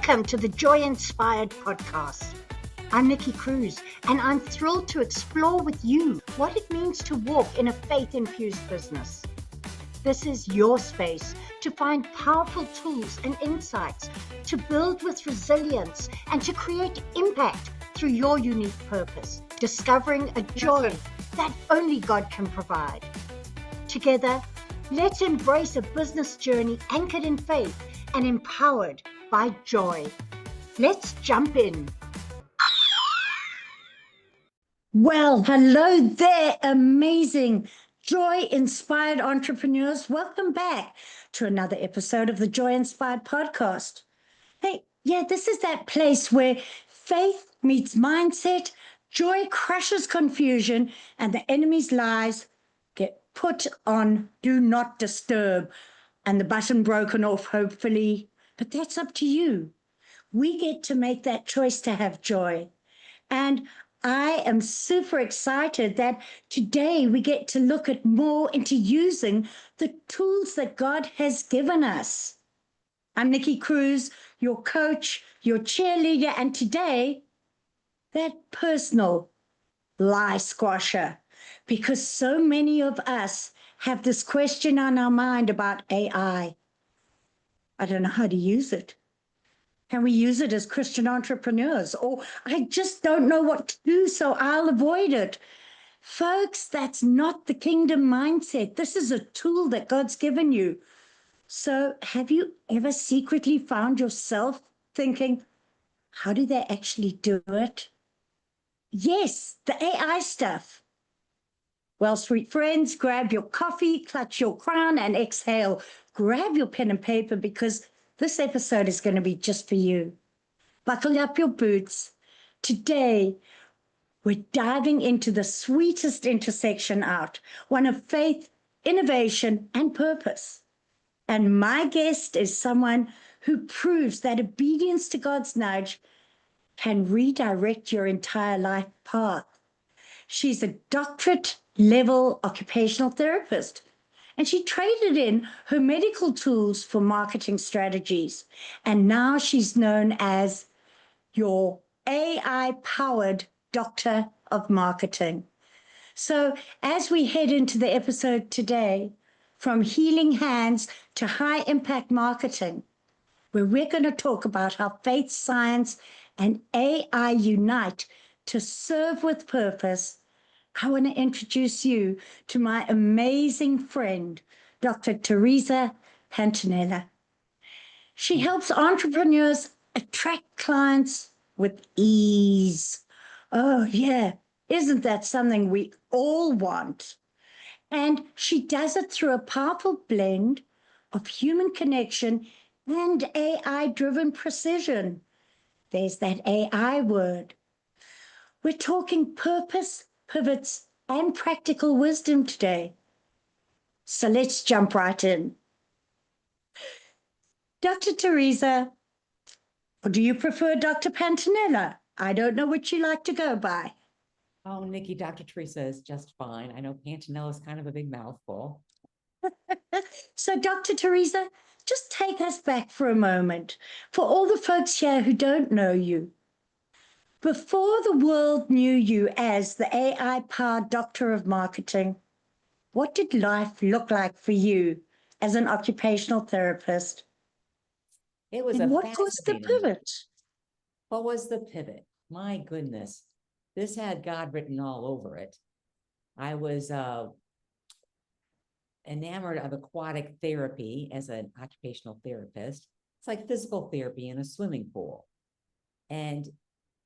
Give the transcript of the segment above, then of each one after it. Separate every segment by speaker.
Speaker 1: Welcome to the Joy Inspired podcast. I'm Nikki Cruise, and I'm thrilled to explore with you what it means to walk in a faith-infused business. This is your space to find powerful tools and insights, to build with resilience, and to create impact through your unique purpose, discovering a joy that only God can provide. Together, let's embrace a business journey anchored in faith and empowered by joy. Let's jump in. Well, hello there, amazing joy-inspired entrepreneurs. Welcome back to another episode of the Joy Inspired podcast. Hey, this is that place where faith meets mindset, joy crushes confusion, and the enemy's lies get put on do not disturb and the button broken off, hopefully. But that's up to you. We get to make that choice to have joy. And I am super excited that today we get to look at more into using the tools that God has given us. I'm Nikki Cruise, your coach, your cheerleader, and today, that personal lie squasher, because so many of us have this question on our mind about AI. I don't know how to use it. Can we use it as Christian entrepreneurs? Or I just don't know what to do, so I'll avoid it. Folks, that's not the kingdom mindset. This is a tool that God's given you. So have you ever secretly found yourself thinking, how do they actually do it? Yes, the AI stuff. Well, sweet friends, grab your coffee, clutch your crown, and exhale. Grab your pen and paper because this episode is going to be just for you. Buckle up your boots. Today, we're diving into the sweetest intersection out, one of faith, innovation, and purpose. And my guest is someone who proves that obedience to God's nudge can redirect your entire life path. She's a doctorate-level occupational therapist, and she traded in her medical tools for marketing strategies. And now she's known as your AI-powered doctor of marketing. So as we head into the episode today, from healing hands to high-impact marketing, where we're going to talk about how faith, science, and AI unite to serve with purpose, I want to introduce you to my amazing friend, Dr. Theresa Pantanella. She helps entrepreneurs attract clients with ease. Oh, yeah. Isn't that something we all want? And she does it through a powerful blend of human connection and AI-driven precision. There's that AI word. We're talking purpose, pivots, and practical wisdom today. So let's jump right in. Dr. Theresa, or do you prefer Dr. Pantanella? I don't know what you like to go by.
Speaker 2: Oh, Nikki, Dr. Theresa is just fine. I know Pantanella is kind of a big mouthful.
Speaker 1: So, Dr. Theresa, just take us back for a moment. For all the folks here who don't know you, before the world knew you as the AI-powered doctor of marketing, what did life look like for you as an occupational therapist?
Speaker 2: It was
Speaker 1: And
Speaker 2: a
Speaker 1: what was the
Speaker 2: fascinating.
Speaker 1: pivot?
Speaker 2: What was the pivot? My goodness, this had God written all over it. I was enamored of aquatic therapy as an occupational therapist. It's like physical therapy in a swimming pool. And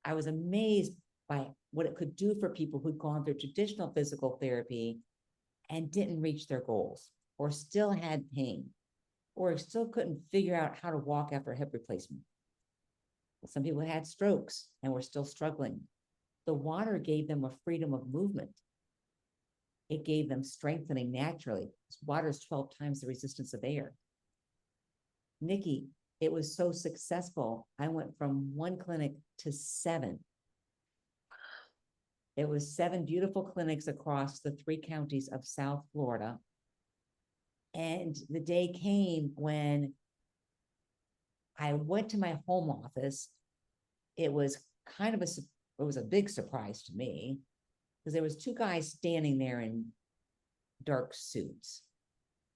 Speaker 2: I was amazed by what it could do for people who'd gone through traditional physical therapy and didn't reach their goals, or still had pain, or still couldn't figure out how to walk after a hip replacement. Some people had strokes and were still struggling. The water gave them a freedom of movement. It gave them strengthening naturally. Water is 12 times the resistance of air. Nikki, it was so successful. I went from one clinic to 7. It was 7 beautiful clinics across the 3 counties of South Florida. And the day came when I went to my home office. It was kind of it was a big surprise to me because there was two guys standing there in dark suits,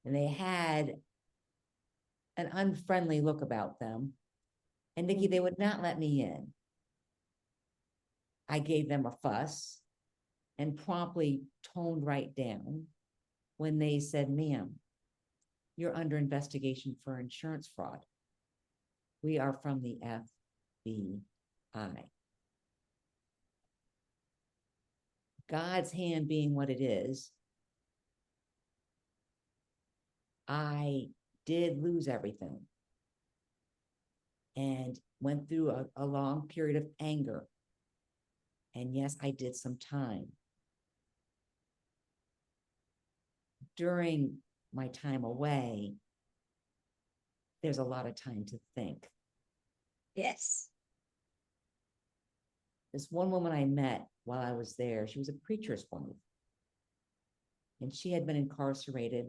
Speaker 2: and they had an unfriendly look about them. And Nikki, they would not let me in. I gave them a fuss and promptly toned right down when they said, "Ma'am, you're under investigation for insurance fraud. We are from the FBI." God's hand being what it is, I did lose everything and went through a long period of anger. And yes, I did some time. During my time away, there's a lot of time to think.
Speaker 1: Yes.
Speaker 2: This one woman I met while I was there, she was a preacher's wife. And she had been incarcerated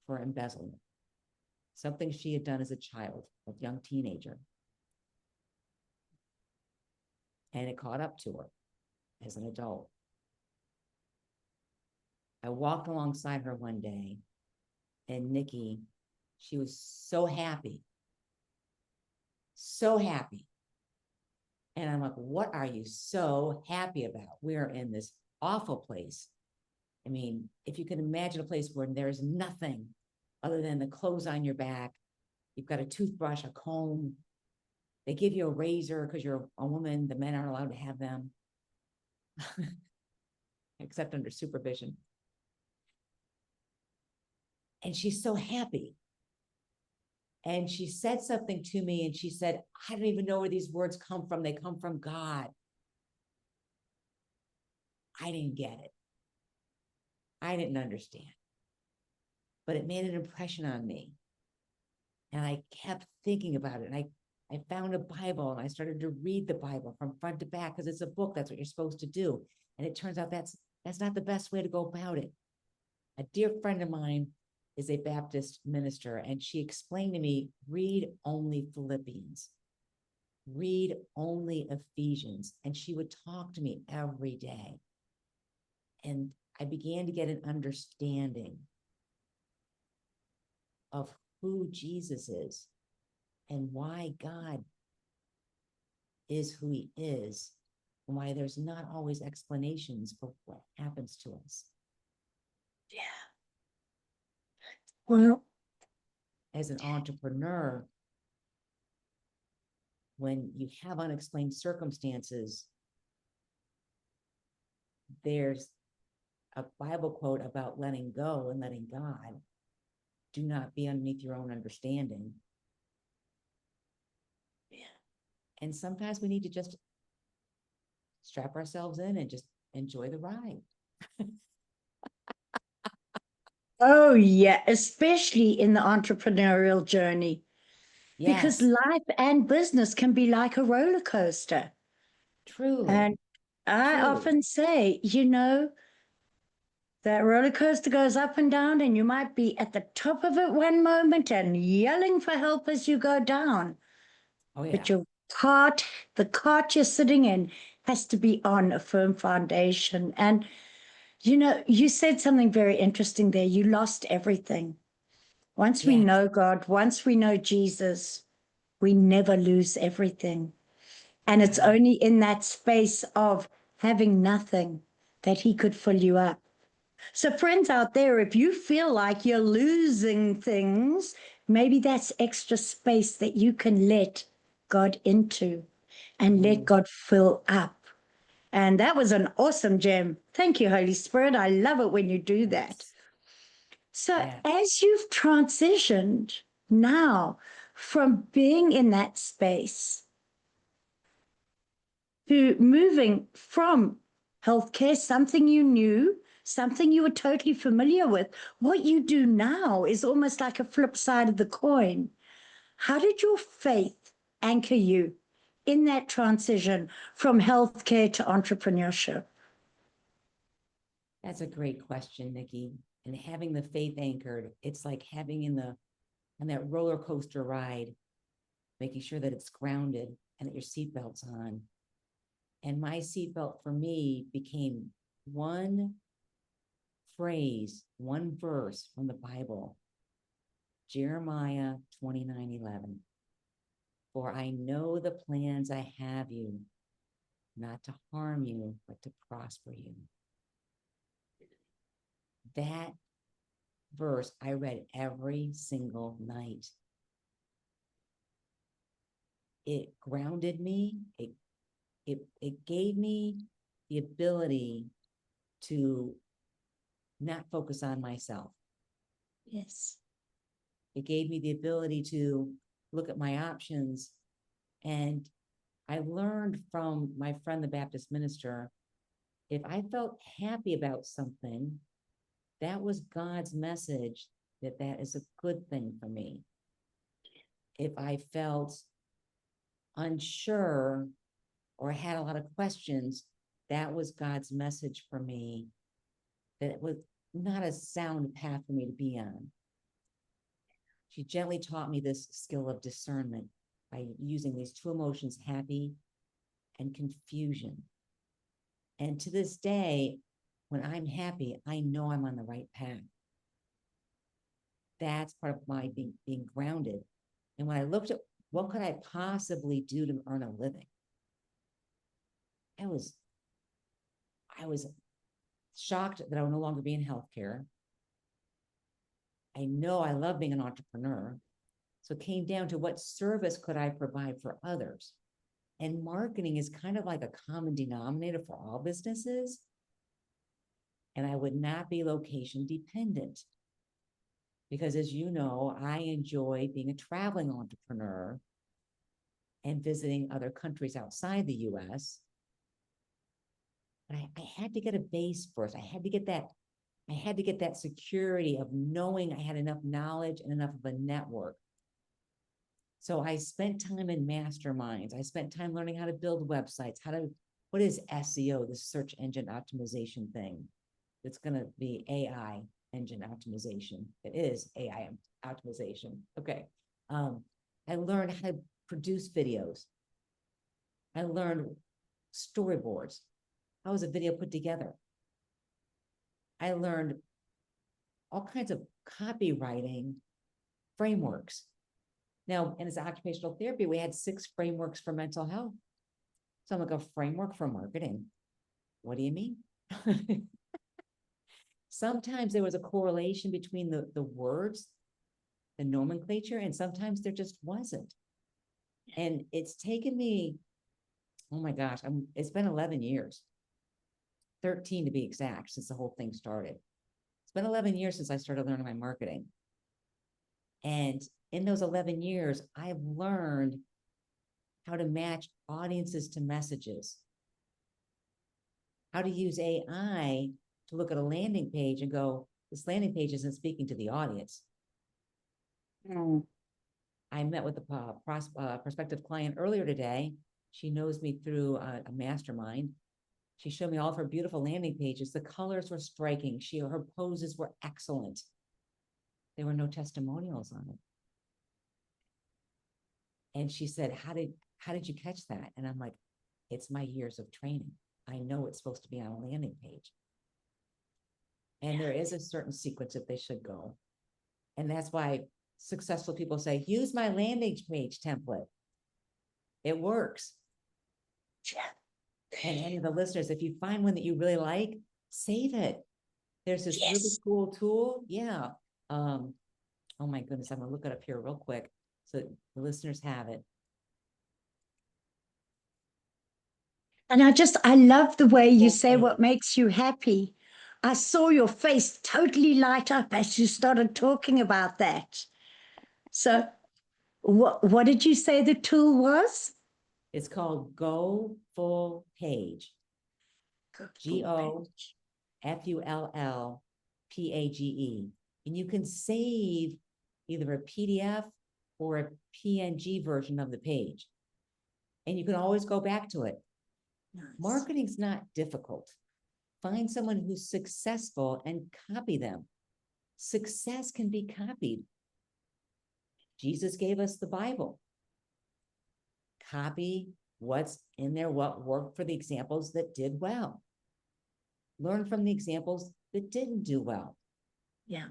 Speaker 2: for embezzlement, something she had done as a child, a young teenager. And it caught up to her as an adult. I walked alongside her one day, and Nikki, she was so happy. So happy. And I'm like, what are you so happy about? We're in this awful place. I mean, if you can imagine a place where there's nothing other than the clothes on your back, you've got a toothbrush, a comb, they give you a razor because you're a woman, the men aren't allowed to have them, except under supervision. And she's so happy. And she said something to me, and she said, "I don't even know where these words come from. They come from God." I didn't get it. I didn't understand. But it made an impression on me. And I kept thinking about it. And I found a Bible, and I started to read the Bible from front to back because it's a book. That's what you're supposed to do. And it turns out that's not the best way to go about it. A dear friend of mine is a Baptist minister, and she explained to me, read only Philippians, read only Ephesians. And she would talk to me every day. And I began to get an understanding of who Jesus is and why God is who he is, and why there's not always explanations for what happens to us.
Speaker 1: Yeah. Well,
Speaker 2: as an entrepreneur, when you have unexplained circumstances, there's a Bible quote about letting go and letting God. Do not be underneath your own understanding.
Speaker 1: yeah.
Speaker 2: And sometimes we need to just strap ourselves in and just enjoy the ride.
Speaker 1: Oh, yeah, especially in the entrepreneurial journey, because
Speaker 2: Yes,
Speaker 1: life and business can be like a roller coaster.
Speaker 2: truly,
Speaker 1: And I
Speaker 2: truly.
Speaker 1: often say, that roller coaster goes up and down, and you might be at the top of it one moment and yelling for help as you go down.
Speaker 2: Oh, yeah.
Speaker 1: But the cart you're sitting in has to be on a firm foundation. And, you said something very interesting there. You lost everything. Once we
Speaker 2: Yes.
Speaker 1: know God, once we know Jesus, we never lose everything. And it's
Speaker 2: Uh-huh.
Speaker 1: only in that space of having nothing that he could fill you up. So, friends out there, if you feel like you're losing things, maybe that's extra space that you can let God into and let
Speaker 2: Mm,
Speaker 1: God fill up. And that was an awesome gem. Thank you, Holy Spirit. I love it when you do that.
Speaker 2: yes.
Speaker 1: So,
Speaker 2: Yeah.
Speaker 1: as you've transitioned now from being in that space to moving from healthcare, something you knew, something you were totally familiar with, what you do now is almost like a flip side of the coin. How did your faith anchor you in that transition from healthcare to entrepreneurship?
Speaker 2: That's a great question, Nikki. And having the faith anchored, it's like having on that roller coaster ride, making sure that it's grounded and that your seatbelt's on. And my seatbelt for me became one phrase, one verse from the Bible, Jeremiah 29:11. For I know the plans I have you, not to harm you, but to prosper you. That verse I read every single night. It grounded me. It gave me the ability to not focus on myself.
Speaker 1: Yes.
Speaker 2: It gave me the ability to look at my options. And I learned from my friend, the Baptist minister, if I felt happy about something, that was God's message that that is a good thing for me. If I felt unsure or had a lot of questions, that was God's message for me, that it was not a sound path for me to be on. She gently taught me this skill of discernment by using these two emotions, happy and confusion. And to this day, when I'm happy, I know I'm on the right path. That's part of my being grounded. And when I looked at what could I possibly do to earn a living, I was shocked that I would no longer be in healthcare. I know I love being an entrepreneur. So it came down to what service could I provide for others? And marketing is kind of like a common denominator for all businesses. And I would not be location dependent. Because as you know, I enjoy being a traveling entrepreneur and visiting other countries outside the US. But I had to get a base first. I had to get that security of knowing I had enough knowledge and enough of a network. So I spent time in masterminds. I spent time learning how to build websites, what is SEO, the search engine optimization thing? It's going to be AI engine optimization. It is AI optimization. Okay. I learned how to produce videos. I learned storyboards. How is a video put together? I learned all kinds of copywriting frameworks. Now, and as occupational therapy, we had 6 frameworks for mental health. So I'm like, a framework for marketing. What do you mean? Sometimes there was a correlation between the words, the nomenclature, and sometimes there just wasn't. And it's taken me, oh my gosh, it's been 11 years, 13 to be exact, since the whole thing started. It's been 11 years since I started learning my marketing. And in those 11 years, I've learned how to match audiences to messages, how to use AI to look at a landing page and go, this landing page isn't speaking to the audience. I met with a prospective client earlier today. She knows me through a mastermind. She showed me all of her beautiful landing pages. The colors were striking. Her poses were excellent. There were no testimonials on it. And she said, how did you catch that? And I'm like, it's my years of training. I know it's supposed to be on a landing page. And there is a certain sequence that they should go. And that's why successful people say, use my landing page template. It works. And any of the listeners, if you find one that you really like, save it. There's this really cool tool. Yeah. Oh my goodness, I'm gonna look it up here real quick so the listeners have it.
Speaker 1: And I love the way you say what makes you happy. I saw your face totally light up as you started talking about that. So what did you say the tool was?
Speaker 2: It's called Go Full Page. GoFullPage. And you can save either a PDF or a PNG version of the page. And you can always go back to it. Nice. Marketing's not difficult. Find someone who's successful and copy them. Success can be copied. Jesus gave us the Bible. copy what's in there, what worked for the examples that did well. Learn from the examples that didn't do well.
Speaker 1: Yeah.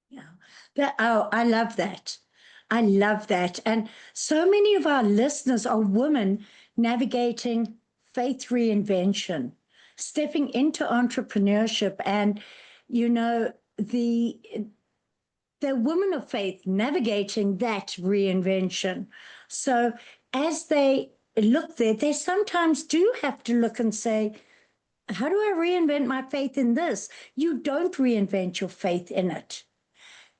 Speaker 1: Yeah. I love that. I love that. And so many of our listeners are women navigating faith reinvention, stepping into entrepreneurship, and you know, the women of faith navigating that reinvention. So as they look there, they sometimes do have to look and say, how do I reinvent my faith in this? You don't reinvent your faith in it.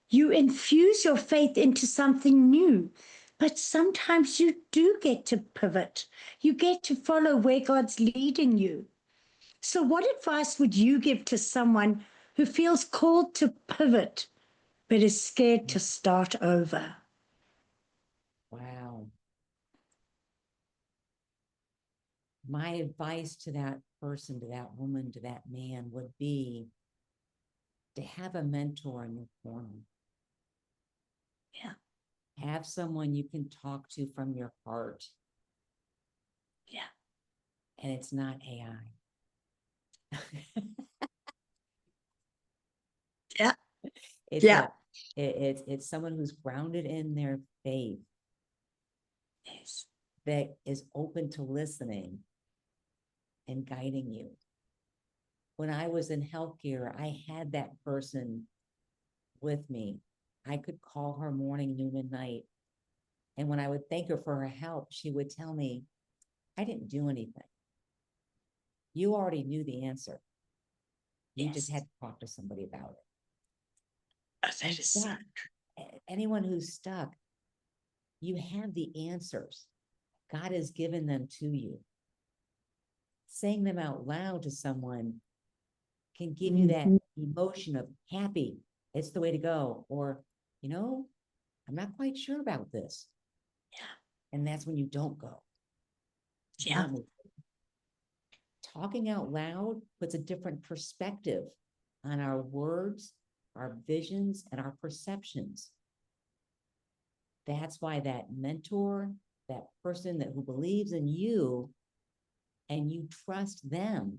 Speaker 1: You infuse your faith into something new. But sometimes you do get to pivot. You get to follow where God's leading you. So, what advice would you give to someone who feels called to pivot but is scared to start over?
Speaker 2: Wow. My advice to that person, to that woman, to that man would be to have a mentor in your corner.
Speaker 1: Yeah.
Speaker 2: Have someone you can talk to from your heart.
Speaker 1: Yeah.
Speaker 2: And it's not AI.
Speaker 1: Yeah.
Speaker 2: It's
Speaker 1: Yeah.
Speaker 2: it's someone who's grounded in their faith.
Speaker 1: Yes.
Speaker 2: That is open to listening and guiding you. When I was in healthcare, I had that person with me. I could call her morning, noon, and night. And when I would thank her for her help, she would tell me, I didn't do anything. You already knew the answer. You just had to talk to somebody about it.
Speaker 1: Oh, that is so
Speaker 2: anyone who's stuck, you have the answers. God has given them to you. Saying them out loud to someone can give you that emotion of happy, it's the way to go. Or, I'm not quite sure about this. Yeah. And that's when you don't go.
Speaker 1: Yeah.
Speaker 2: Don't move. Talking out loud puts a different perspective on our words, our visions, and our perceptions. That's why that mentor, that person who believes in you and you trust them,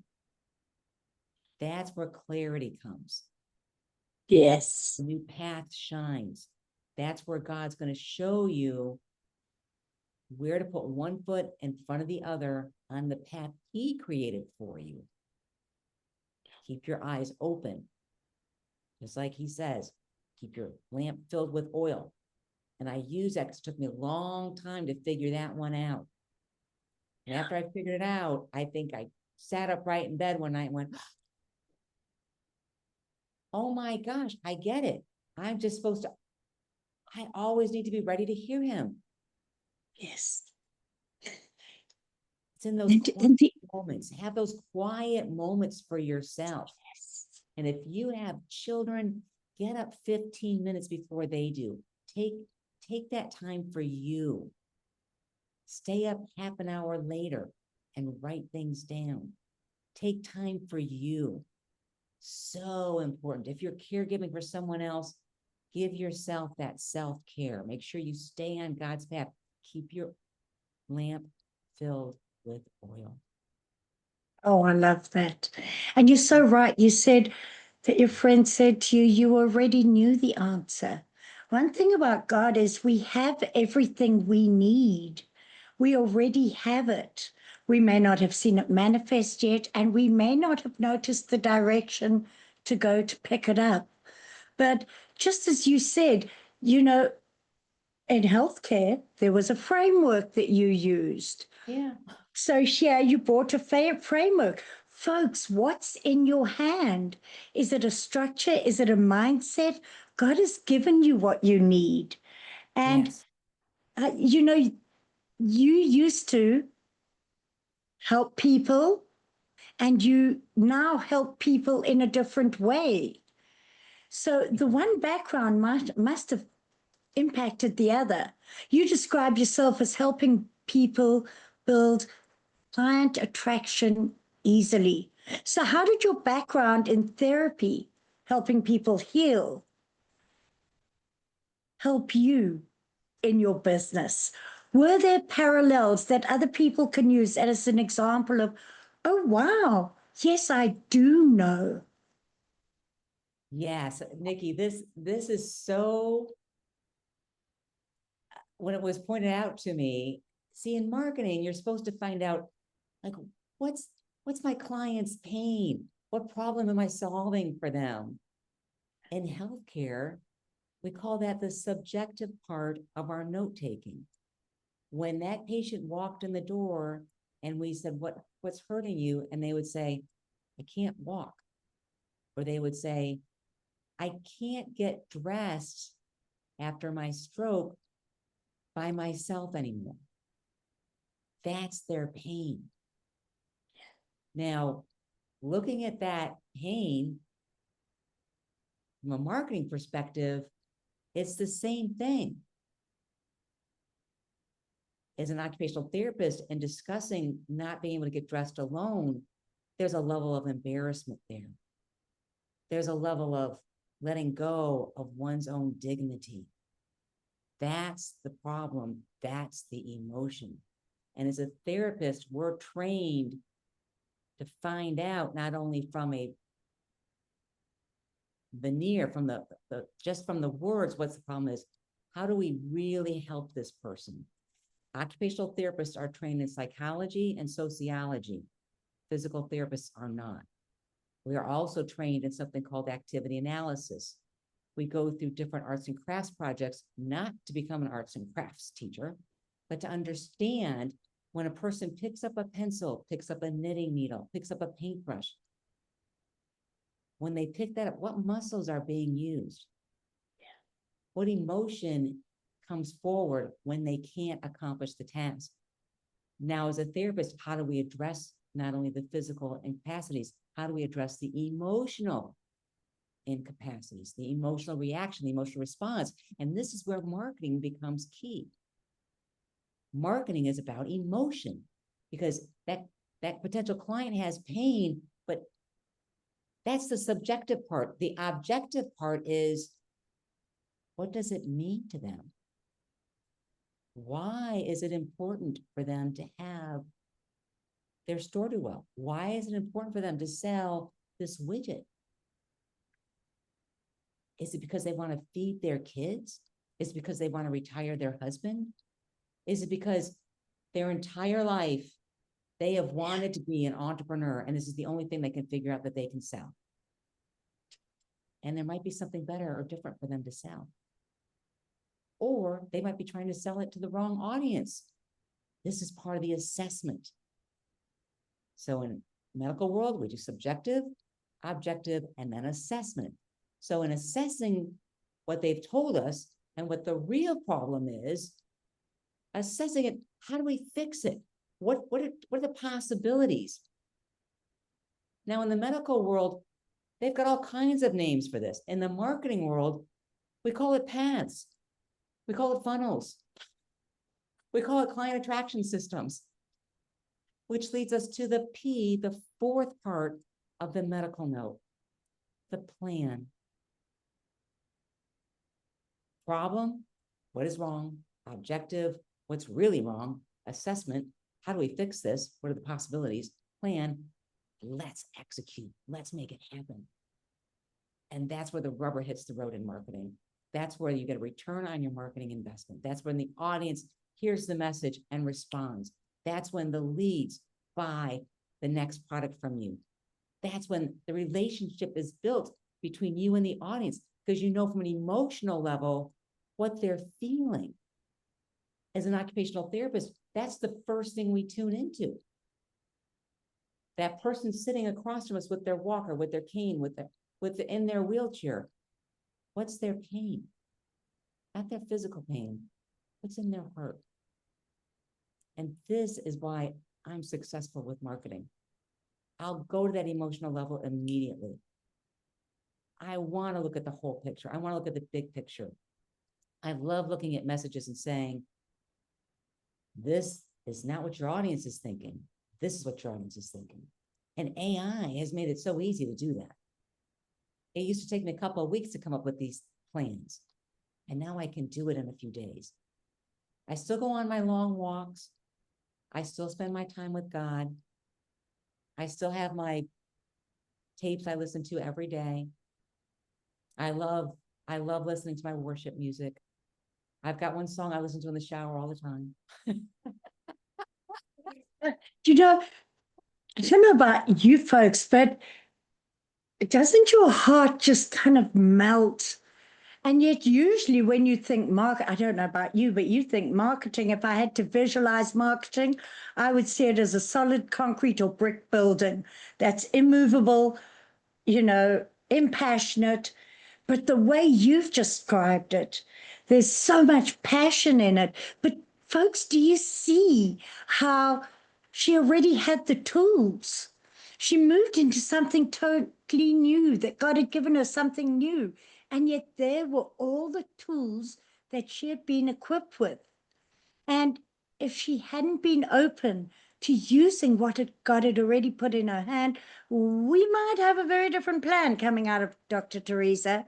Speaker 2: that's where clarity comes.
Speaker 1: Yes.
Speaker 2: The new path shines. That's where God's going to show you where to put one foot in front of the other on the path He created for you. Keep your eyes open. Just like He says, keep your lamp filled with oil. And I use that because it took me a long time to figure that one out. And after I figured it out, I think I sat upright in bed one night and went, oh my gosh, I get it. I'm just supposed to, I always need to be ready to hear Him.
Speaker 1: Yes.
Speaker 2: It's in those quiet moments. Have those quiet moments for yourself.
Speaker 1: Yes.
Speaker 2: And if you have children, get up 15 minutes before they do. Take that time for you. Stay up half an hour later and write things down. Take time for you. So important. If you're caregiving for someone else, give yourself that self-care. Make sure you stay on God's path. Keep your lamp filled with oil.
Speaker 1: Oh, I love that. And you're so right. You said that your friend said to you, you already knew the answer. One thing about God is we have everything we need. We already have it. We may not have seen it manifest yet, and we may not have noticed the direction to go to pick it up. But just as you said, in healthcare, there was a framework that you used.
Speaker 2: Yeah.
Speaker 1: So here you bought a framework. Folks, what's in your hand? Is it a structure? Is it a mindset? God has given you what you need. And,
Speaker 2: Yes.
Speaker 1: You used to help people and you now help people in a different way. So the one background must have impacted the other. You describe yourself as helping people build client attraction easily. So, how did your background in therapy, helping people heal, help you in your business? Were there parallels that other people can use as an example of, oh, wow, yes, I do know?
Speaker 2: Yes, Nikki, this is so, when it was pointed out to me, see, in marketing, you're supposed to find out, like, what's my client's pain? What problem am I solving for them? In healthcare, we call that the subjective part of our note-taking. When that patient walked in the door and we said, what's hurting you? And they would say, I can't walk. Or they would say, I can't get dressed after my stroke by myself anymore. That's their pain. Now, looking at that pain from a marketing perspective, it's the same thing. As an occupational therapist and discussing not being able to get dressed alone, there's a level of embarrassment there. There's a level of letting go of one's own dignity. That's the problem. That's the emotion. And as a therapist, we're trained to find out, not only from a veneer, from the just from the words, what's the problem is, how do we really help this person? Occupational therapists are trained in psychology and sociology. Physical therapists are not. We are also trained in something called activity analysis. We go through different arts and crafts projects, not to become an arts and crafts teacher, but to understand when a person picks up a pencil, picks up a knitting needle, picks up a paintbrush, when they pick that up, what muscles are being used? What emotion comes forward when they can't accomplish the task? Now, as a therapist, how do we address not only the physical incapacities, how do we address the emotional incapacities, the emotional reaction, the emotional response? And this is where marketing becomes key. Marketing is about emotion, because that potential client has pain, but that's the subjective part. The objective part is, what does it mean to them? Why is it important for them to have their store do well? Why is it important for them to sell this widget? Is it because they want to feed their kids? Is it because they want to retire their husband? Is it because their entire life they have wanted to be an entrepreneur and this is the only thing they can figure out that they can sell? And there might be something better or different for them to sell. Or they might be trying to sell it to the wrong audience. This is part of the assessment. So in medical world, we do subjective, objective, and then assessment. So in assessing what they've told us and what the real problem is, assessing it, how do we fix it? What are the possibilities? Now in the medical world, they've got all kinds of names for this. In the marketing world, we call it paths. We call it funnels. We call it client attraction systems, which leads us to the P, the fourth part of the medical note, the plan. Problem, what is wrong? Objective, what's really wrong? Assessment, how do we fix this? What are the possibilities? Plan, let's execute, let's make it happen. And that's where the rubber hits the road in marketing. That's where you get a return on your marketing investment. That's when the audience hears the message and responds. That's when the leads buy the next product from you. That's when the relationship is built between you and the audience, because you know from an emotional level what they're feeling. As an occupational therapist, that's the first thing we tune into. That person sitting across from us with their walker, with their cane, in their wheelchair. What's their pain? Not their physical pain. What's in their heart? And this is why I'm successful with marketing. I'll go to that emotional level immediately. I want to look at the whole picture. I want to look at the big picture. I love looking at messages and saying, this is not what your audience is thinking. This is what your audience is thinking. And AI has made it so easy to do that. It used to take me a couple of weeks to come up with these plans. And now I can do it in a few days. I still go on my long walks. I still spend my time with God. I still have my tapes I listen to every day. I love listening to my worship music. I've got one song I listen to in the shower all the time.
Speaker 1: You know, I don't know about you folks, but doesn't your heart just kind of melt? And yet, usually, when you think I don't know about you, but you think marketing, if I had to visualize marketing, I would see it as a solid concrete or brick building that's immovable, impassionate. But the way you've described it, there's so much passion in it. But, folks, do you see how she already had the tools? She moved into something totally new, that God had given her something new. And yet there were all the tools that she had been equipped with. And if she hadn't been open to using what God had already put in her hand, we might have a very different plan coming out of Dr. Theresa.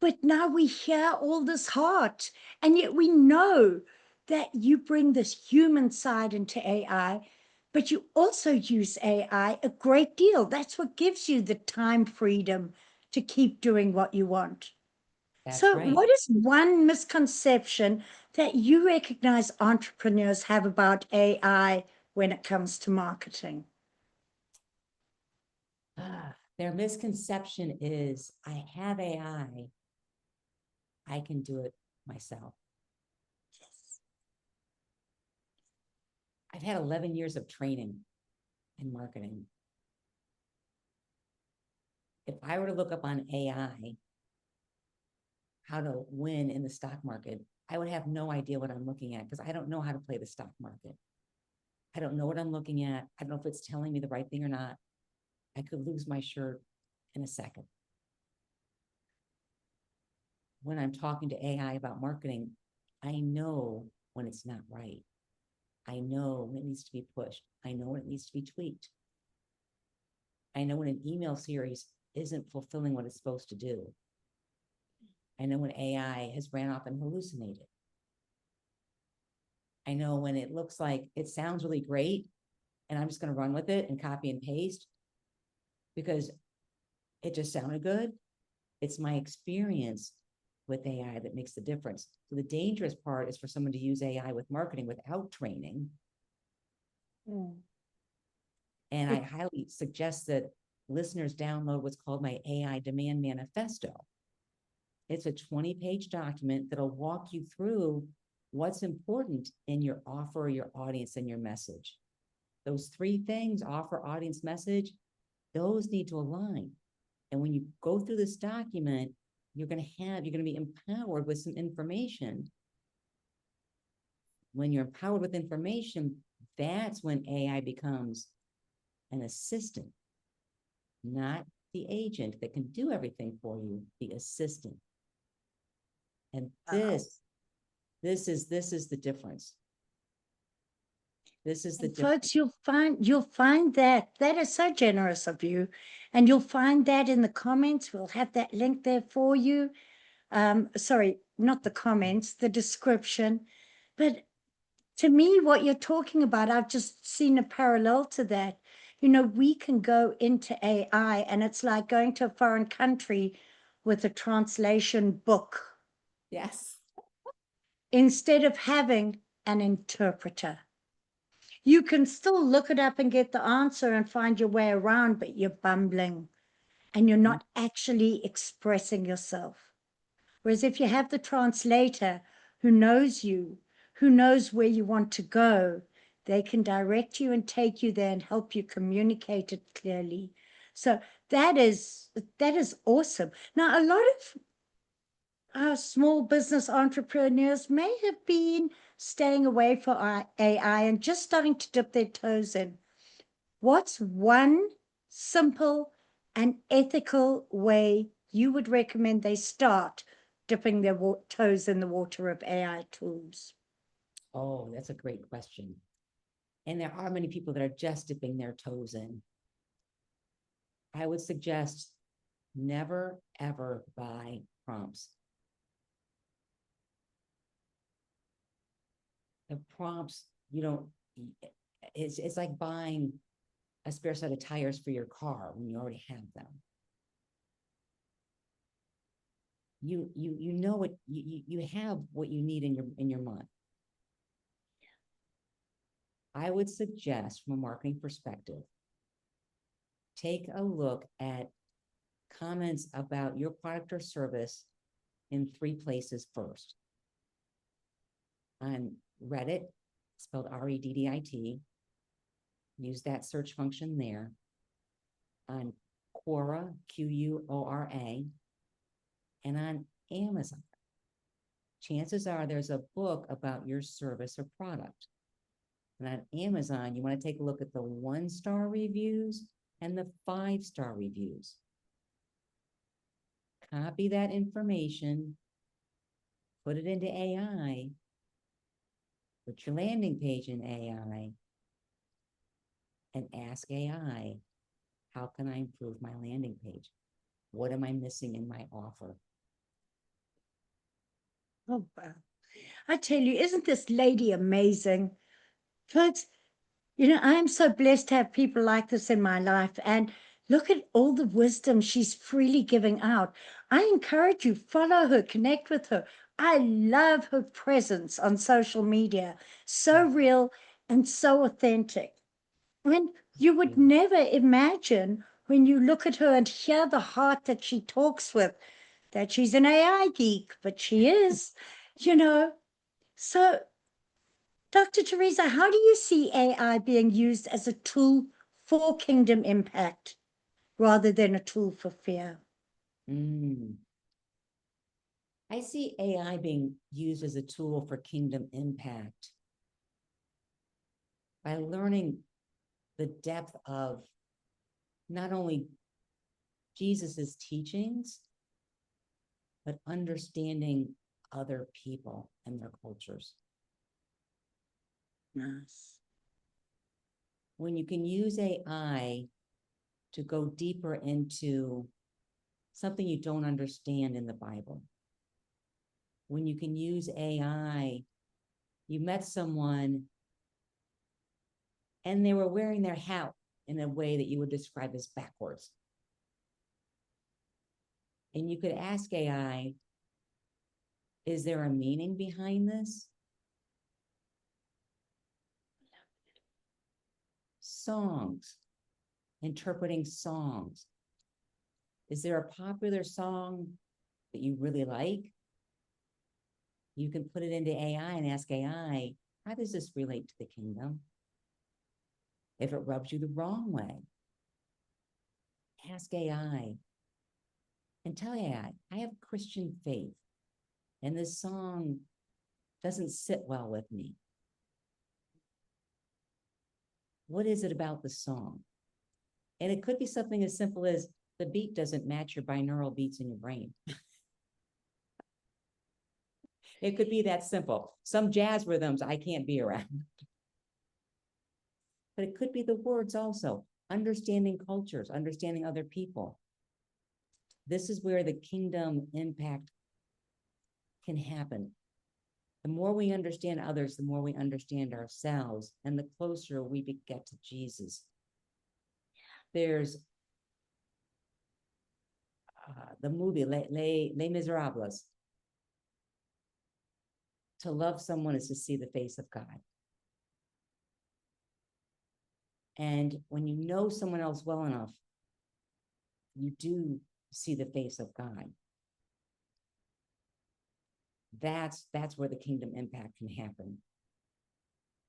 Speaker 1: But now we hear all this heart, and yet we know that you bring this human side into AI, but you also use AI a great deal. That's what gives you the time freedom to keep doing what you want.
Speaker 2: That's
Speaker 1: So,
Speaker 2: right.
Speaker 1: what is one misconception that you recognize entrepreneurs have about AI when it comes to marketing?
Speaker 2: Their misconception is I have AI, I can do it myself.
Speaker 1: Yes.
Speaker 2: I've had 11 years of training in marketing. If I were to look up on AI how to win in the stock market, I would have no idea what I'm looking at because I don't know how to play the stock market. I don't know what I'm looking at. I don't know if it's telling me the right thing or not. I could lose my shirt in a second. When I'm talking to AI about marketing, I know when it's not right. I know when it needs to be pushed. I know when it needs to be tweaked. I know when an email series isn't fulfilling what it's supposed to do. I know when AI has ran off and hallucinated. I know when it looks like it sounds really great and I'm just going to run with it and copy and paste because it just sounded good. It's my experience with AI that makes the difference. So the dangerous part is for someone to use AI with marketing without training. And I highly suggest that listeners download what's called my AI Demand Manifesto. It's a 20-page document that'll walk you through what's important in your offer, your audience, and your message. Those three things, offer, audience, message, those need to align. And when you go through this document, you're going to be empowered with some information. When you're empowered with information, that's when AI becomes an assistant, not the agent that can do everything for you, the assistant. And this is the difference. This is the difference.
Speaker 1: Folks, you'll find that is so generous of you, and you'll find that in the comments. We'll have that link there for you. Sorry, not the comments, the description. But to me, what you're talking about, I've just seen a parallel to that. We can go into AI, and it's like going to a foreign country with a translation book
Speaker 2: Yes.
Speaker 1: instead of having an interpreter. You can still look it up and get the answer and find your way around, but you're bumbling and you're not actually expressing yourself. Whereas if you have the translator who knows you, who knows where you want to go, they can direct you and take you there and help you communicate it clearly. So that is awesome. Now, a lot of our small business entrepreneurs may have been staying away from AI and just starting to dip their toes in. What's one simple and ethical way you would recommend they start dipping their toes in the water of AI tools?
Speaker 2: Oh, that's a great question. And there are many people that are just dipping their toes in. I would suggest never, ever buy prompts. the prompts, you don't, it's like buying a spare set of tires for your car when you already have them. You know what you have what you need in your mind. I would suggest from a marketing perspective, take a look at comments about your product or service in 3 places first. On Reddit, spelled Reddit, use that search function there. On Quora, Quora, and on Amazon. Chances are there's a book about your service or product. And on Amazon, you want to take a look at the 1-star reviews and the 5-star reviews. Copy that information, put it into AI, put your landing page in AI, and ask AI, how can I improve my landing page? What am I missing in my offer?
Speaker 1: Oh, wow. I tell you, isn't this lady amazing? Folks, I'm so blessed to have people like this in my life. And look at all the wisdom she's freely giving out. I encourage you, follow her, connect with her. I love her presence on social media. So real and so authentic. And you would never imagine when you look at her and hear the heart that she talks with, that she's an AI geek, but she is, you know. So, Dr. Theresa, how do you see AI being used as a tool for kingdom impact rather than a tool for fear?
Speaker 2: I see AI being used as a tool for kingdom impact by learning the depth of not only Jesus's teachings, but understanding other people and their cultures.
Speaker 1: Yes.
Speaker 2: When you can use AI to go deeper into something you don't understand in the Bible, when you can use AI, you met someone and they were wearing their hat in a way that you would describe as backwards. And you could ask AI, is there a meaning behind this? Songs, interpreting songs. Is there a popular song that you really like? You can put it into AI and ask AI, how does this relate to the kingdom? If it rubs you the wrong way, ask AI and tell AI, I have Christian faith and this song doesn't sit well with me. What is it about the song? And it could be something as simple as the beat doesn't match your binaural beats in your brain. It could be that simple. Some jazz rhythms I can't be around. But it could be the words also, understanding cultures, understanding other people. This is where the kingdom impact can happen. The more we understand others, the more we understand ourselves, and the closer we get to Jesus. There's the movie Les Miserables. To love someone is to see the face of God. And when you know someone else well enough, you do see the face of God. That's where the kingdom impact can happen.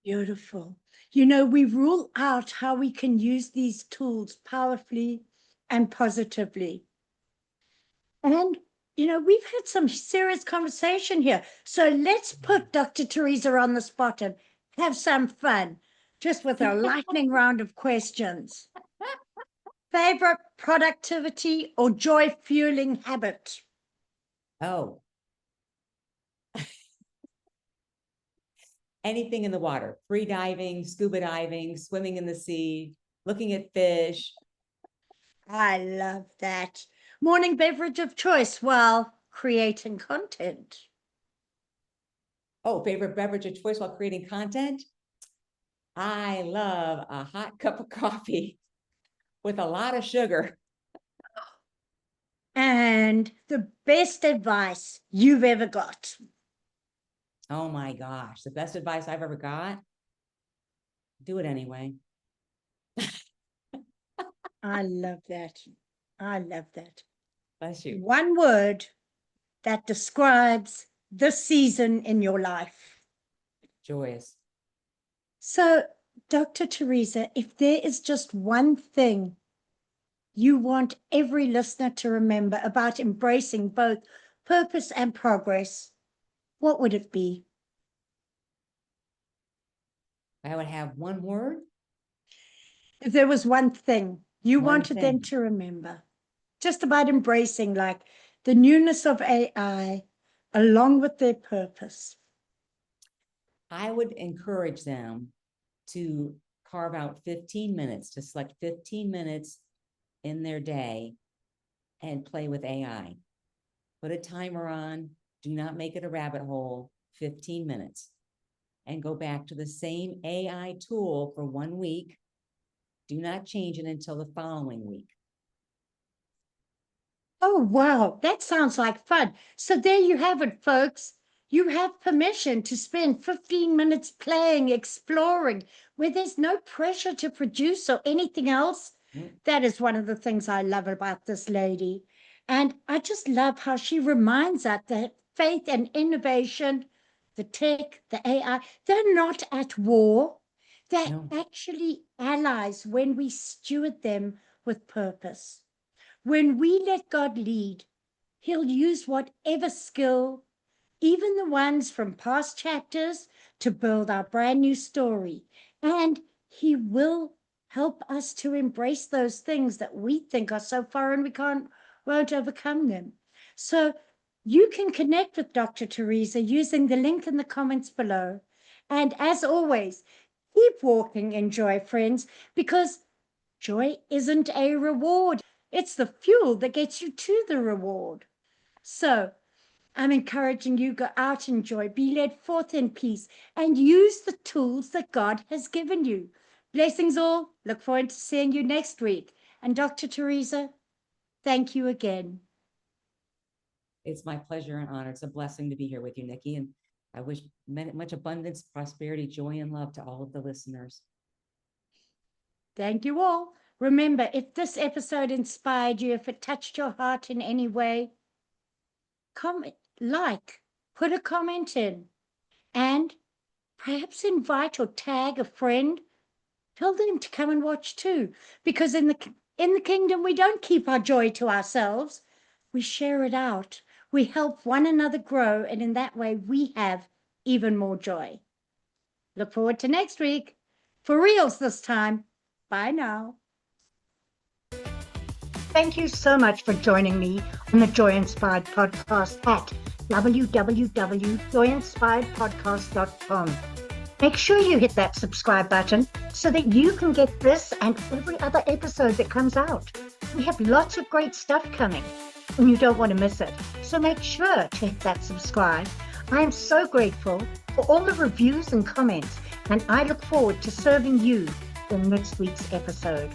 Speaker 1: Beautiful. We rule out how we can use these tools powerfully and positively. And, we've had some serious conversation here. So let's put Dr. Theresa on the spot and have some fun, just with a lightning round of questions. Favorite productivity or joy fueling habit?
Speaker 2: Oh. Anything in the water, free diving, scuba diving, swimming in the sea, looking at fish.
Speaker 1: I love that. Morning beverage of choice while creating content.
Speaker 2: Oh, favorite beverage of choice while creating content? I love a hot cup of coffee with a lot of sugar.
Speaker 1: And the best advice you've ever got?
Speaker 2: Oh my gosh, the best advice I've ever got? Do it anyway.
Speaker 1: I love that. I love that.
Speaker 2: Bless you.
Speaker 1: One word that describes this season in your life.
Speaker 2: Joyous.
Speaker 1: So, Dr. Theresa, if there is just one thing you want every listener to remember about embracing both purpose and progress, what would it be?
Speaker 2: I would have one word.
Speaker 1: If there was one thing you
Speaker 2: One
Speaker 1: wanted them
Speaker 2: thing.
Speaker 1: to remember, just about embracing like the newness of AI along with their purpose.
Speaker 2: I would encourage them to carve out 15 minutes, to select 15 minutes in their day and play with AI. Put a timer on, do not make it a rabbit hole, 15 minutes. And go back to the same AI tool for 1 week. Do not change it until the following week.
Speaker 1: Oh, wow. That sounds like fun. So there you have it, folks. You have permission to spend 15 minutes playing, exploring, where there's no pressure to produce or anything else. That is one of the things I love about this lady. And I just love how she reminds us that faith and innovation, the tech, the AI, they're not at war. They're
Speaker 2: No.
Speaker 1: actually allies when we steward them with purpose. When we let God lead, He'll use whatever skill, even the ones from past chapters, to build our brand new story. And He will help us to embrace those things that we think are so foreign we won't overcome them. So you can connect with Dr. Theresa using the link in the comments below. And as always, keep walking in joy, friends, because joy isn't a reward. It's the fuel that gets you to the reward. So I'm encouraging you, go out in joy, be led forth in peace, and use the tools that God has given you. Blessings all. Look forward to seeing you next week. And Dr. Theresa, thank you again.
Speaker 2: It's my pleasure and honor. It's a blessing to be here with you, Nikki. And I wish much abundance, prosperity, joy, and love to all of the listeners.
Speaker 1: Thank you all. Remember, if this episode inspired you, if it touched your heart in any way, comment, put a comment in, and perhaps invite or tag a friend. Tell them to come and watch too, because in the kingdom we don't keep our joy to ourselves. We share it out. We help one another grow, and in that way we have even more joy. Look forward to next week. For reals this time. Bye now. Thank you so much for joining me on the Joy Inspired Podcast at www.joyinspiredpodcast.com. Make sure you hit that subscribe button so that you can get this and every other episode that comes out. We have lots of great stuff coming, and you don't want to miss it. So make sure to hit that subscribe. I am so grateful for all the reviews and comments, and I look forward to serving you in next week's episode.